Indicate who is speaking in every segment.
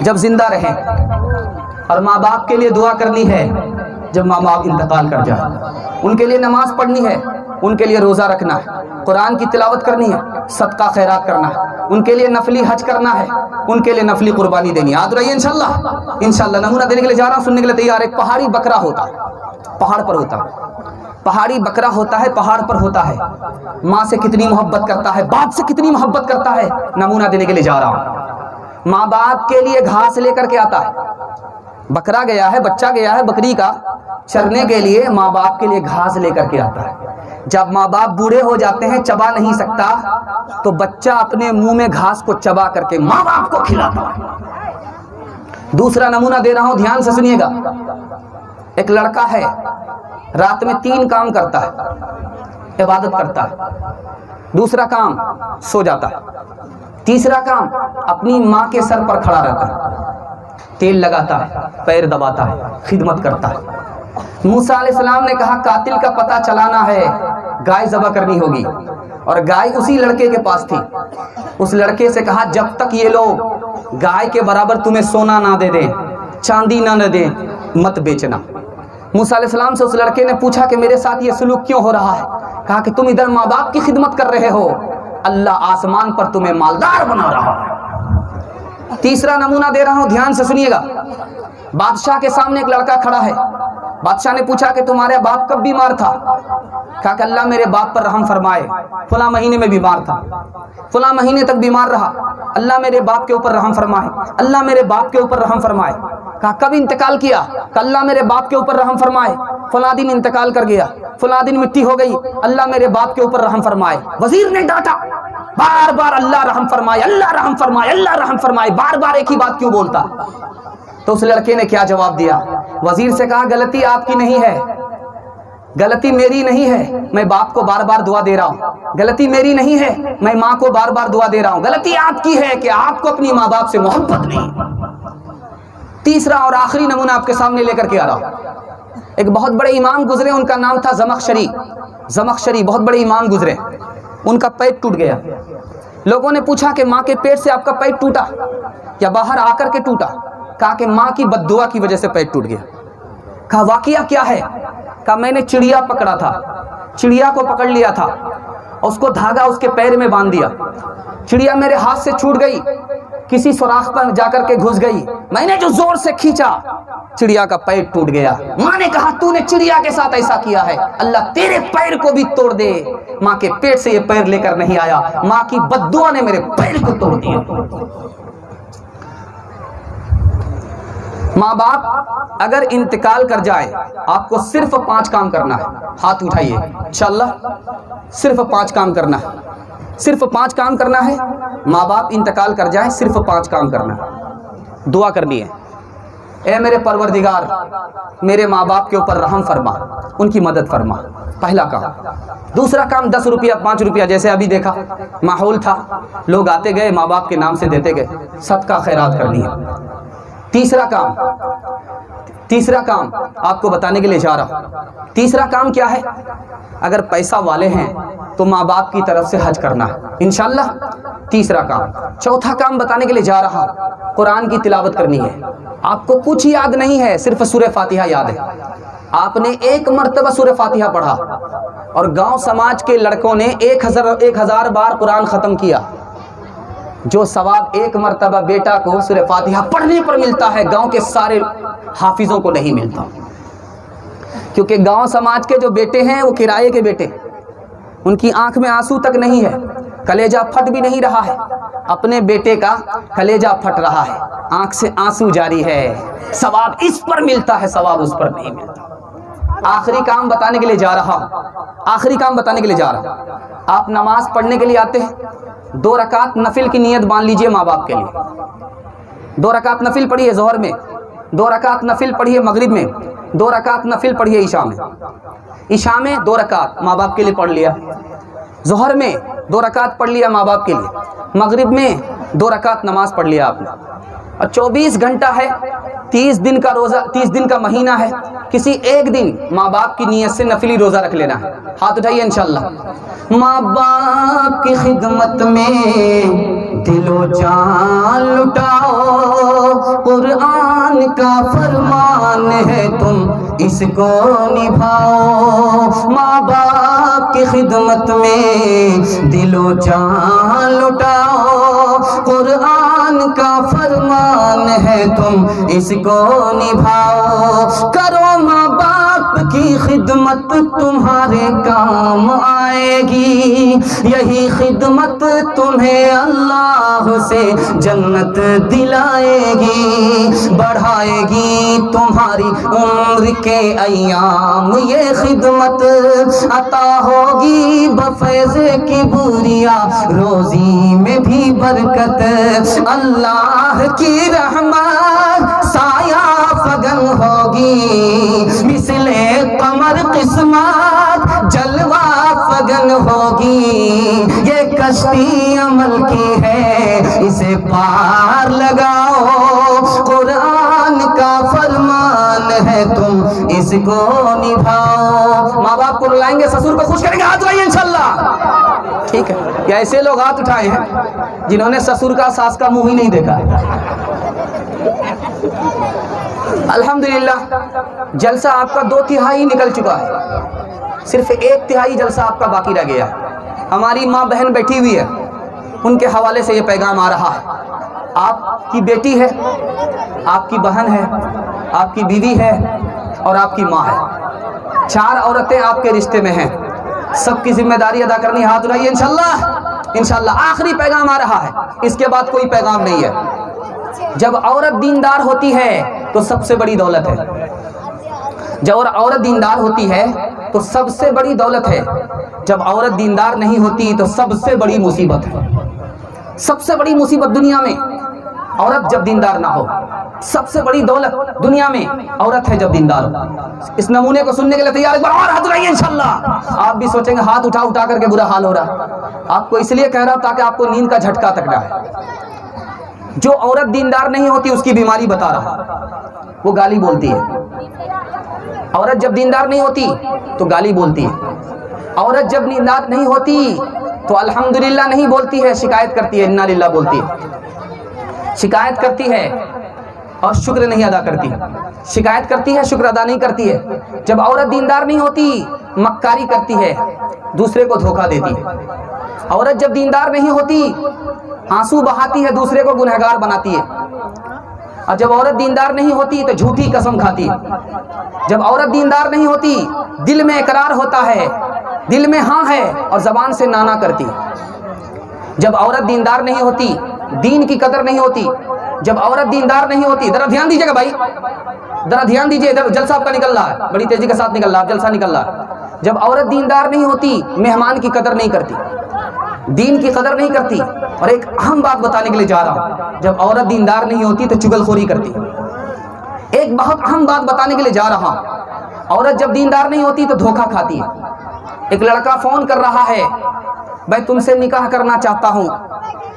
Speaker 1: جب زندہ رہیں، اور ماں باپ کے لیے دعا کرنی ہے جب ماں باپ انتقال کر جائے، ان کے لیے نماز پڑھنی ہے، ان کے لیے روزہ رکھنا ہے، قرآن کی تلاوت کرنی ہے، صدقہ خیرات کرنا ہے، ان کے لیے نفلی حج کرنا ہے، ان کے لیے نفلی قربانی دینی ہے۔ یاد رہیے انشاءاللہ نمونہ دینے کے لیے جا رہا ہوں، سننے کے لیے تیار۔ ایک پہاڑی بکرا ہوتا ہے، پہاڑ پر ہوتا ہے، پہاڑی بکرا ہوتا ہے، پہاڑ پر ہوتا ہے، ماں سے کتنی محبت کرتا ہے، باپ سے کتنی محبت کرتا ہے، نمونہ دینے کے لیے جا رہا ہوں۔ ماں باپ کے لیے گھاس لے کر کے آتا ہے، بکرا گیا ہے، بچہ گیا ہے بکری کا چرنے کے لیے، ماں باپ کے لیے گھاس لے کر کے آتا ہے۔ جب ماں باپ بوڑھے ہو جاتے ہیں، چبا نہیں سکتا، تو بچہ اپنے منہ میں گھاس کو چبا کر کے ماں باپ کو کھلاتا ہے۔ دوسرا نمونہ دے رہا ہوں، دھیان سے سنیے گا۔ ایک لڑکا ہے، رات میں 3 کام کرتا ہے، عبادت کرتا ہے، دوسرا کام سو جاتا ہے، تیسرا کام اپنی ماں کے سر پر کھڑا رہتا ہے، تیل لگاتا ہے، پیر دباتا ہے، خدمت کرتا ہے۔ موسیٰ علیہ السلام نے کہا قاتل کا پتہ چلانا ہے، گائے ذبح کرنی ہوگی، اور گائے اسی لڑکے کے پاس تھی۔ اس لڑکے سے کہا جب تک یہ لوگ گائے کے برابر تمہیں سونا نہ دے دیں، چاندی نہ دیں، مت بیچنا۔ موسیٰ علیہ السلام سے اس لڑکے نے پوچھا کہ میرے ساتھ یہ سلوک کیوں ہو رہا ہے؟ کہا کہ تم ادھر ماں باپ کی خدمت کر رہے ہو، اللہ آسمان پر تمہیں مالدار بنا رہا ہے۔ تیسرا نمونہ دے رہا ہوں، دھیان سے سنیے گا۔ بادشاہ کے سامنے ایک لڑکا کھڑا ہے، بادشاہ نے پوچھا کہ تمہارے باپ کب بیمار تھا؟ کہا کہ اللہ میرے باپ پر رحم فرمائے، فلاں مہینے میں بیمار تھا، فلاں مہینے تک بیمار رہا، اللہ میرے باپ کے اوپر رحم فرمائے، اللہ میرے باپ کے اوپر رحم فرمائے۔ کہا کب انتقال کیا؟ کہ اللہ میرے باپ کے اوپر رحم فرمائے، فلاں دن انتقال کر گیا، فلاں دن مٹی ہو گئی، اللہ میرے باپ کے اوپر رحم فرمائے۔ وزیر نے ڈانٹا، بار بار اللہ رحم فرمائے، اللہ رحم فرمائے، اللہ رحم فرمائے، بار بار ایک ہی بات کیوں بولتا؟ تو اس لڑکے نے کیا جواب دیا؟ وزیر سے کہا غلطی آپ کی نہیں ہے، غلطی میری نہیں ہے، میں باپ کو بار بار دعا دے رہا ہوں، غلطی میری نہیں ہے، میں ماں کو بار بار دعا دے رہا ہوں، غلطی آپ کی ہے کہ آپ کو اپنی ماں باپ سے محبت نہیں۔ تیسرا اور آخری نمونہ آپ کے سامنے لے کر کے آ رہا ہوں۔ ایک بہت بڑے امام گزرے، ان کا نام تھا زمخشری، بہت بڑے امام گزرے، ان کا پیٹ ٹوٹ گیا۔ لوگوں نے پوچھا کہ ماں کے پیٹ سے آپ کا پیٹ ٹوٹا یا باہر آ کر کے ٹوٹا؟ کہا کہ ماں کی بد دعا کی وجہ سے پیٹ ٹوٹ گیا۔ کہا واقعہ کیا ہے؟ کہا میں نے چڑیا پکڑا تھا، چڑیا کو پکڑ لیا تھا، اس کو دھاگا اس کے پیر میں باندھ دیا، چڑیا میرے ہاتھ سے چھوٹ گئی، کسی سوراخ پر جا کر کے گھس گئی، میں نے جو زور سے کھینچا چڑیا کا پیر ٹوٹ گیا۔ ماں نے کہا تو نے چڑیا کے ساتھ ایسا کیا ہے، اللہ تیرے پیر کو بھی توڑ دے، ماں کے پیٹ سے یہ پیر لے کر نہیں آیا، ماں کی بد دعا نے میرے پیر کو توڑ دیا۔ ماں باپ اگر انتقال کر جائے، آپ کو صرف 5 کام کرنا ہے، ہاتھ اٹھائیے انشاءاللہ، صرف 5 کام کرنا ہے، صرف 5 کام کرنا ہے۔ ماں باپ انتقال کر جائیں، صرف 5 کام کرنا ہے، دعا کرنی ہے، اے میرے پروردگار میرے ماں باپ کے اوپر رحم فرما، ان کی مدد فرما، پہلا کام۔ دوسرا کام 10 روپیہ 5 روپیہ، جیسے ابھی دیکھا ماحول تھا، لوگ آتے گئے ماں باپ کے نام سے دیتے گئے، صدقہ خیرات کرنی ہے۔ تیسرا کام آپ کو بتانے کے لیے جا رہا ہوں۔ تیسرا کام کیا ہے؟ اگر پیسہ والے ہیں تو ماں باپ کی طرف سے حج کرنا ہے انشاءاللہ، تیسرا کام۔ چوتھا کام بتانے کے لیے جا رہا ہوں، قرآن کی تلاوت کرنی ہے۔ آپ کو کچھ یاد نہیں ہے، صرف سورہ فاتحہ یاد ہے۔ آپ نے 1 مرتبہ سورہ فاتحہ پڑھا اور گاؤں سماج کے لڑکوں نے 1000 بار قرآن ختم کیا، جو ثواب 1 مرتبہ بیٹا کو سورہ فاتحہ پڑھنے پر ملتا ہے، گاؤں کے سارے حافظوں کو نہیں ملتا، کیونکہ گاؤں سماج کے جو بیٹے ہیں وہ کرائے کے بیٹے، ان کی آنکھ میں آنسو تک نہیں ہے، کلیجہ پھٹ بھی نہیں رہا ہے، اپنے بیٹے کا کلیجہ پھٹ رہا ہے، آنکھ سے آنسو جاری ہے، ثواب اس پر ملتا ہے، ثواب اس پر نہیں ملتا۔ آخری کام بتانے کے لیے جا رہا ہوں، آپ نماز پڑھنے کے لیے آتے ہیں، 2 رکعت نفل کی نیت باندھ لیجئے ماں باپ کے لیے، 2 رکعت نفل پڑھیے ظہر میں، 2 رکعت نفل پڑھیے مغرب میں، 2 رکعت نفل پڑھیے عشاء میں۔ عشاء میں 2 رکعت ماں باپ کے لیے پڑھ لیا، ظہر میں 2 رکعت پڑھ لیا ماں باپ کے لیے، مغرب میں 2 رکعت نماز پڑھ لیا آپ نے، اور 24 گھنٹہ ہے، 30 دن کا روزہ، 30 دن کا مہینہ ہے، کسی ایک دن ماں باپ کی نیت سے نفلی روزہ رکھ لینا ہے۔ ہاتھ اٹھائیے انشاءاللہ۔ ماں باپ کی خدمت میں دل و جان لٹاؤ، اس کو نبھاؤ، ماں باپ کی خدمت میں دل و جان لٹاؤ، قرآن کا فرمان ہے تم اس کو نبھاؤ، کرو ماں باپ کی خدمت تمہارے کام آئے گی، یہی خدمت تمہیں اللہ سے جنت دلائے گی، بڑھائے گی تمہاری عمر کے ایام، یہ خدمت عطا ہوگی بفیض کبریا، روزی میں بھی برکت، اللہ کی رحمت سایہ فگن ہوگی، مثل قمر قسمت جلوہ فگن ہوگی، یہ کشتی عمل کی ہے اسے پار لگاؤ، قرآن کا فرمان ہے تم اس کو نبھاؤ۔ ماں باپ کو رلائیں گے، سسر کو خوش کریں گے، ہاتھ اٹھائیے انشاءاللہ، ٹھیک ہے؟ یا ایسے لوگ ہاتھ اٹھائے ہیں جنہوں نے سسر کا ساس کا منہ ہی نہیں دیکھا؟ الحمدللہ جلسہ آپ کا 2/3 نکل چکا ہے، صرف 1/3 جلسہ آپ کا باقی رہ گیا ہے۔ ہماری ماں بہن بیٹھی ہوئی ہے، ان کے حوالے سے یہ پیغام آ رہا ہے، آپ کی بیٹی ہے، آپ کی بہن ہے، آپ کی بیوی ہے اور آپ کی ماں ہے، 4 عورتیں آپ کے رشتے میں ہیں، سب کی ذمہ داری ادا کرنی، ہاتھ اٹھائیے انشاءاللہ۔ آخری پیغام آ رہا ہے، اس کے بعد کوئی پیغام نہیں ہے۔ جب عورت دیندار ہوتی ہے تو سب سے بڑی دولت ہے، جب عورت دیندار ہوتی ہے تو سب سے بڑی دولت ہے، جب عورت دیندار نہیں ہوتی تو سب سے بڑی مصیبت ہے۔ سب سے بڑی مصیبت دنیا میں عورت جب دیندار نہ ہو، سب سے بڑی دولت دنیا میں عورت ہے جب دیندار ہو۔ اس نمونے کو سننے کے لیے تیار، ایک بار اور ہاتھ اٹھائیے انشاءاللہ۔ آپ بھی سوچیں گے ہاتھ اٹھا اٹھا کر کے برا حال ہو رہا، آپ کو اس لیے کہہ رہا تاکہ آپ کو نیند کا جھٹکا تک نہ ہے۔ جو عورت دیندار نہیں ہوتی اس کی بیماری بتا رہا، وہ گالی بولتی ہے۔ عورت جب دیندار نہیں ہوتی تو گالی بولتی ہے، عورت جب دیندار نہیں ہوتی تو الحمدللہ نہیں بولتی ہے، شکایت کرتی ہے، انا للہ بولتی ہے، شکایت کرتی ہے اور شکر نہیں ادا کرتی، شکایت کرتی ہے شکر ادا نہیں کرتی ہے۔ جب عورت دیندار نہیں ہوتی مکاری کرتی ہے، دوسرے کو دھوکہ دیتی ہے۔ عورت جب دیندار نہیں ہوتی آنسو بہاتی ہے، دوسرے کو گنہگار بناتی ہے۔ اور جب عورت دیندار نہیں ہوتی تو جھوٹی قسم کھاتی ہے۔ جب عورت دیندار نہیں ہوتی دل میں اقرار ہوتا ہے، دل میں ہاں ہے اور زبان سے نانا کرتی ہے۔ جب عورت دیندار نہیں ہوتی دین کی قدر نہیں ہوتی، جب عورت دیندار نہیں ہوتی، ذرا دھیان دیجیے گا بھائی، ذرا دھیان دیجیے، ادھر جلسہ آپ کا نکل رہا ہے، بڑی تیزی کے ساتھ نکل رہا ہے، جلسہ نکل رہا ہے۔ جب عورت دیندار نہیں ہوتی مہمان کی قدر نہیں کرتی، دین کی قدر نہیں کرتی۔ اور ایک اہم بات بتانے کے لیے جا رہا ہوں، جب عورت دیندار نہیں ہوتی تو چگل خوری کرتی۔ ایک بہت اہم بات بتانے کے لیے جا رہا ہوں، عورت جب دیندار نہیں ہوتی تو دھوکہ کھاتی ہے۔ ایک لڑکا فون کر رہا ہے، میں تم سے نکاح کرنا چاہتا ہوں،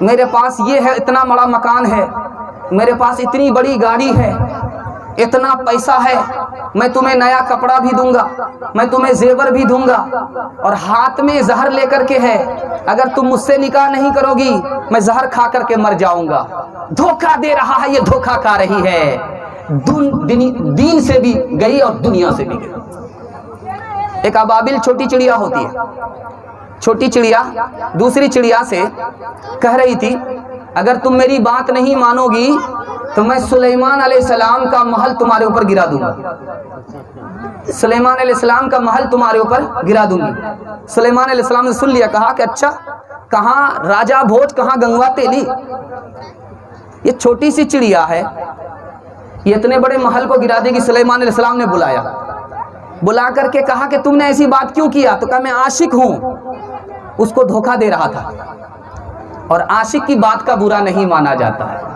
Speaker 1: میرے پاس یہ ہے، اتنا بڑا مکان ہے، میرے پاس اتنی بڑی گاڑی ہے، اتنا پیسہ ہے، میں تمہیں نیا کپڑا بھی دوں گا، میں تمہیں زیور بھی دوں گا، اور ہاتھ میں زہر لے کر کے ہے، اگر تم مجھ سے نکاح نہیں کرو گی میں زہر کھا کر کے مر جاؤں گا۔ دھوکہ دے رہا ہے، یہ دھوکہ کھا رہی ہے، دین سے بھی گئی اور دنیا سے بھی گئی۔ ایک ابابل چھوٹی چڑیا ہوتی ہے، چھوٹی چڑیا دوسری چڑیا سے کہہ رہی تھی اگر تم میری بات نہیں مانو گی تو میں سلیمان علیہ السلام کا محل تمہارے اوپر گرا دوں گا، سلیمان علیہ السلام کا محل تمہارے اوپر گرا دوں گی۔ سلیمان علیہ السلام نے سن لیا، کہا کہ اچھا، کہاں راجہ بھوج کہاں گنگوا تیلی، یہ چھوٹی سی چڑیا ہے، یہ اتنے بڑے محل کو گرا دے گی۔ سلیمان علیہ السلام نے بلایا، بلا کر کے کہا کہ تم نے ایسی بات کیوں کیا؟ تو کہا میں عاشق ہوں، اس کو دھوکہ دے رہا تھا، اور عاشق کی بات کا برا نہیں مانا جاتا ہے۔